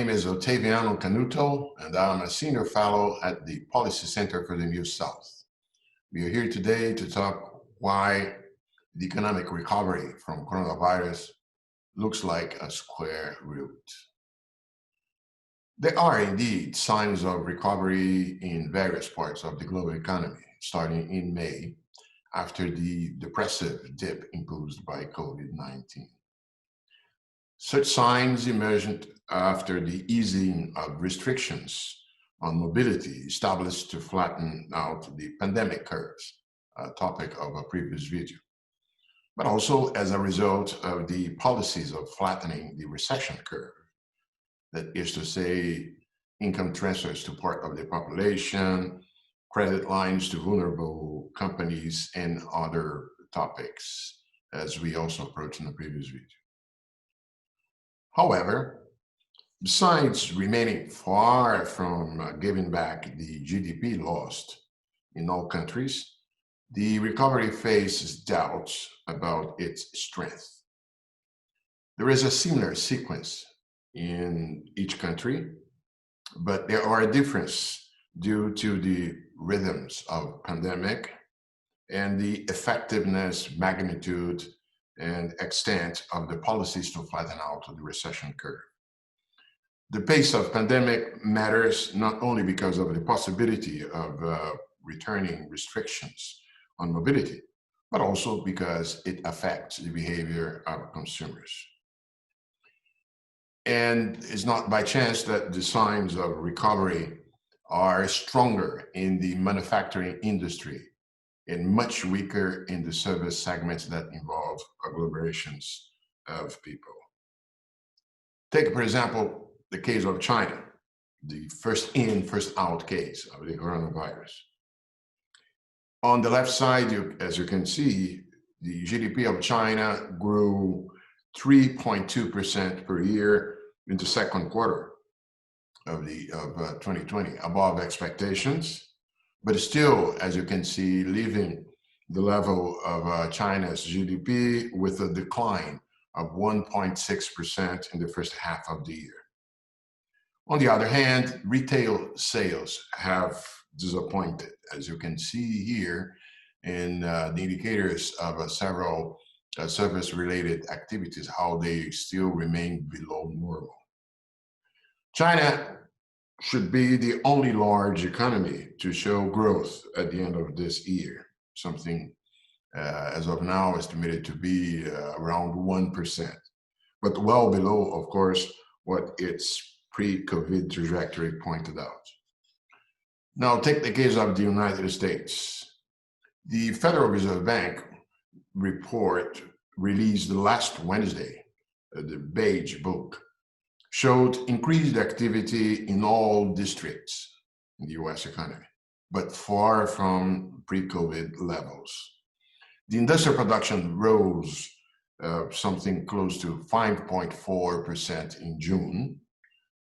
name is Otaviano Canuto, and I'm a senior fellow at the Policy Center for the New South. We are here today to talk why the economic recovery from coronavirus looks like a square root. There are indeed signs of recovery in various parts of the global economy, starting in May, after the depressive dip imposed by COVID-19. Such signs emerged after the easing of restrictions on mobility established to flatten out the pandemic curves, a topic of a previous video, but also as a result of the policies of flattening the recession curve. That is to say, income transfers to part of the population, credit lines to vulnerable companies, and other topics, as we also approached in the previous video. However, besides remaining far from giving back the GDP lost in all countries, the recovery faces doubts about its strength. There is a similar sequence in each country, but there are differences due to the rhythms of pandemic and the effectiveness, magnitude, and extent of the policies to flatten out the recession curve. The pace of pandemic matters not only because of the possibility of returning restrictions on mobility, but also because it affects the behavior of consumers. And it's not by chance that the signs of recovery are stronger in the manufacturing industry and much weaker in the service segments that involve agglomerations of people. Take, for example, the case of China, the first in, first out case of the coronavirus. On the left side, as you can see, the GDP of China grew 3.2% per year in the second quarter of 2020, above expectations, but still, as you can see, leaving the level of China's GDP with a decline of 1.6% in the first half of the year. On the other hand, retail sales have disappointed, as you can see here in the indicators of several service-related activities, how they still remain below normal. China should be the only large economy to show growth at the end of this year, something as of now estimated to be around 1%, but well below, of course, what its pre-COVID trajectory pointed out. Now take the case of the United States. The Federal Reserve Bank report released last Wednesday, the Beige Book, showed increased activity in all districts in the US economy, but far from pre-COVID levels. The industrial production rose something close to 5.4% in June,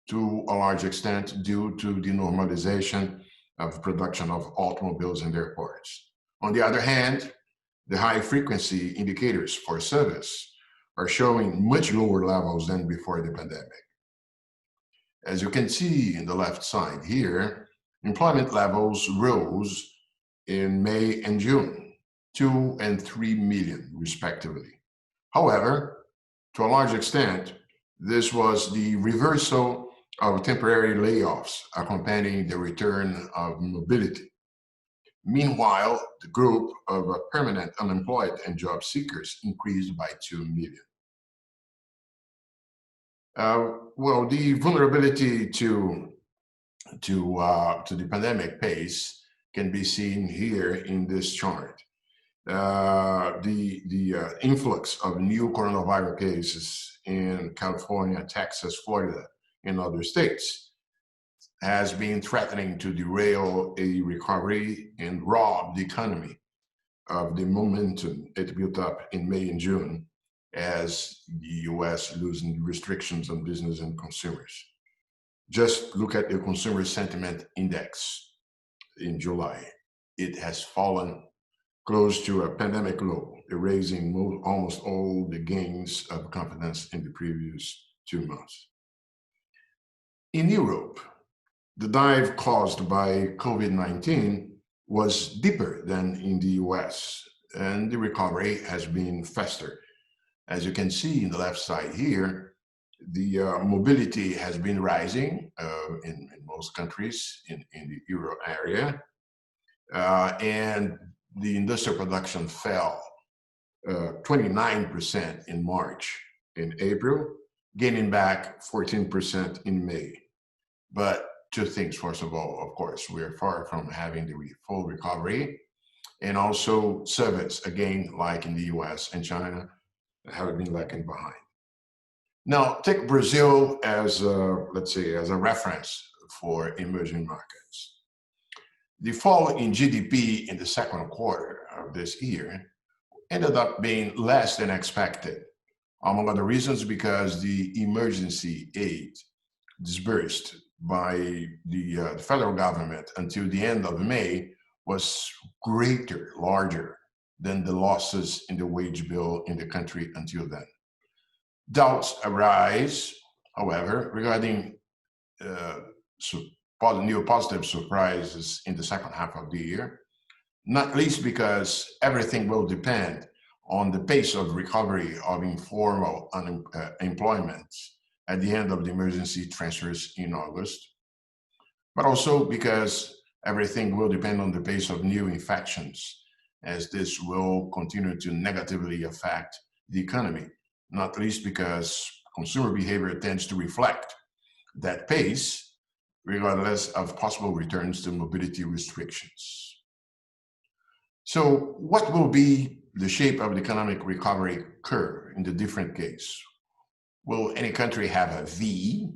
to a large extent due to the normalization of production of automobiles and their parts. On the other hand, the high frequency indicators for service are showing much lower levels than before the pandemic. As you can see in the left side here, employment levels rose in May and June, 2 and 3 million respectively. However, to a large extent, this was the reversal of temporary layoffs accompanying the return of mobility. Meanwhile, the group of permanent unemployed and job seekers increased by 2 million. Well, the vulnerability to the pandemic pace can be seen here in this chart. The influx of new coronavirus cases in California, Texas, Florida, and other states has been threatening to derail a recovery and rob the economy of the momentum it built up in May and June as the US loosened restrictions on business and consumers. Just look at the consumer sentiment index in July. It has fallen close to a pandemic low, erasing almost all the gains of confidence in the previous 2 months. In Europe, the dive caused by COVID-19 was deeper than in the US, and the recovery has been faster. As you can see in the left side here, the mobility has been rising in most countries in the euro area, and the industrial production fell 29% in March. In April, gaining back 14% in May. But two things, first of all, of course, we're far from having the full recovery, and also service, again, like in the US and China, have been lagging behind. Now, take Brazil as, let's say, as a reference for emerging markets. The fall in GDP in the second quarter of this year ended up being less than expected, among other reasons because the emergency aid disbursed by the federal government until the end of May was larger than the losses in the wage bill in the country until then. Doubts arise, however, regarding new positive surprises in the second half of the year, not least because everything will depend on the pace of recovery of informal employment at the end of the emergency transfers in August, but also because everything will depend on the pace of new infections, as this will continue to negatively affect the economy, not least because consumer behavior tends to reflect that pace, regardless of possible returns to mobility restrictions. So what will be the shape of the economic recovery curve in the different case? Will any country have a V,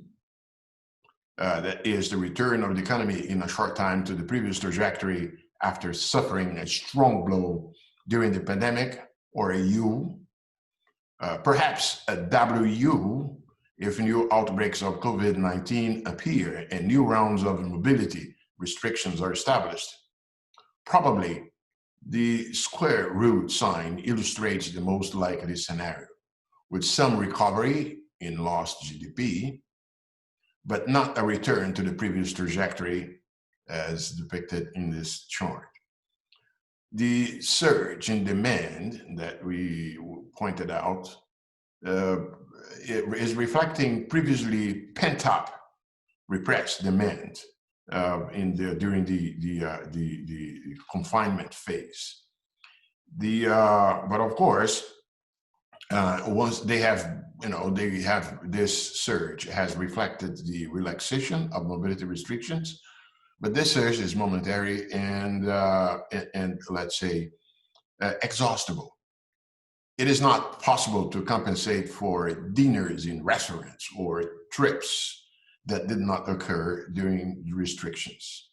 that is the return of the economy in a short time to the previous trajectory after suffering a strong blow during the pandemic, or a U, perhaps a W if new outbreaks of COVID-19 appear and new rounds of mobility restrictions are established? Probably the square root sign illustrates the most likely scenario, with some recovery in lost GDP, but not a return to the previous trajectory as depicted in this chart. The surge in demand that we pointed out is reflecting previously pent-up, repressed demand during the confinement phase. But of course, once they have this surge has reflected the relaxation of mobility restrictions, but this surge is momentary and let's say exhaustible. It is not possible to compensate for dinners in restaurants or trips that did not occur during restrictions.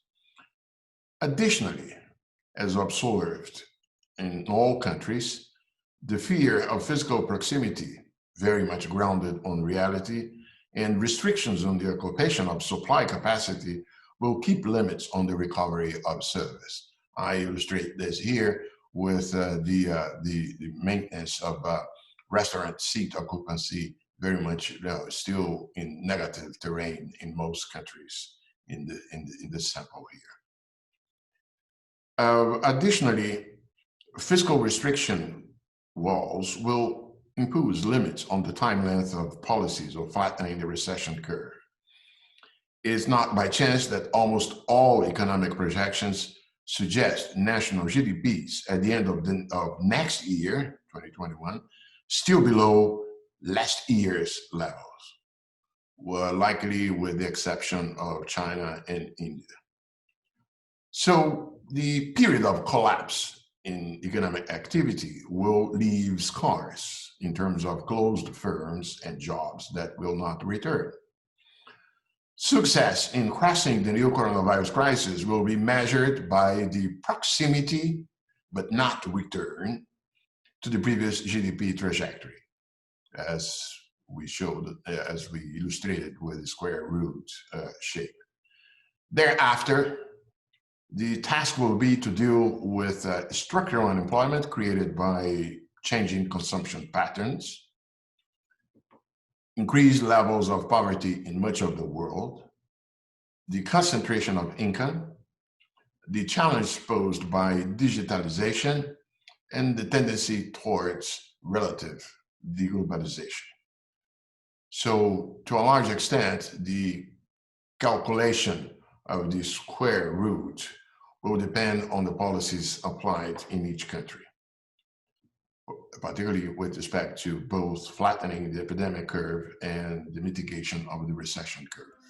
Additionally, as observed in all countries, the fear of physical proximity, very much grounded on reality, and restrictions on the occupation of supply capacity will keep limits on the recovery of service. I illustrate this here with the maintenance of restaurant seat occupancy, very much still in negative terrain in most countries in the sample here. Additionally, fiscal restriction walls will impose limits on the time length of policies of flattening the recession curve. It is not by chance that almost all economic projections suggest national GDPs at the end of next year, 2021, still below last year's levels, well, likely with the exception of China and India. So the period of collapse in economic activity will leave scars in terms of closed firms and jobs that will not return. Success in crossing the new coronavirus crisis will be measured by the proximity, but not return, to the previous GDP trajectory, as we showed, as we illustrated with the square root shape. Thereafter, the task will be to deal with structural unemployment created by changing consumption patterns, increased levels of poverty in much of the world, the concentration of income, the challenge posed by digitalization, and the tendency towards relative deglobalization. So, to a large extent, the calculation of the square root will depend on the policies applied in each country, particularly with respect to both flattening the epidemic curve and the mitigation of the recession curve.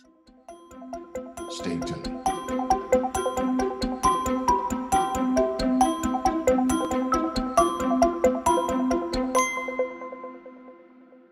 Stay tuned.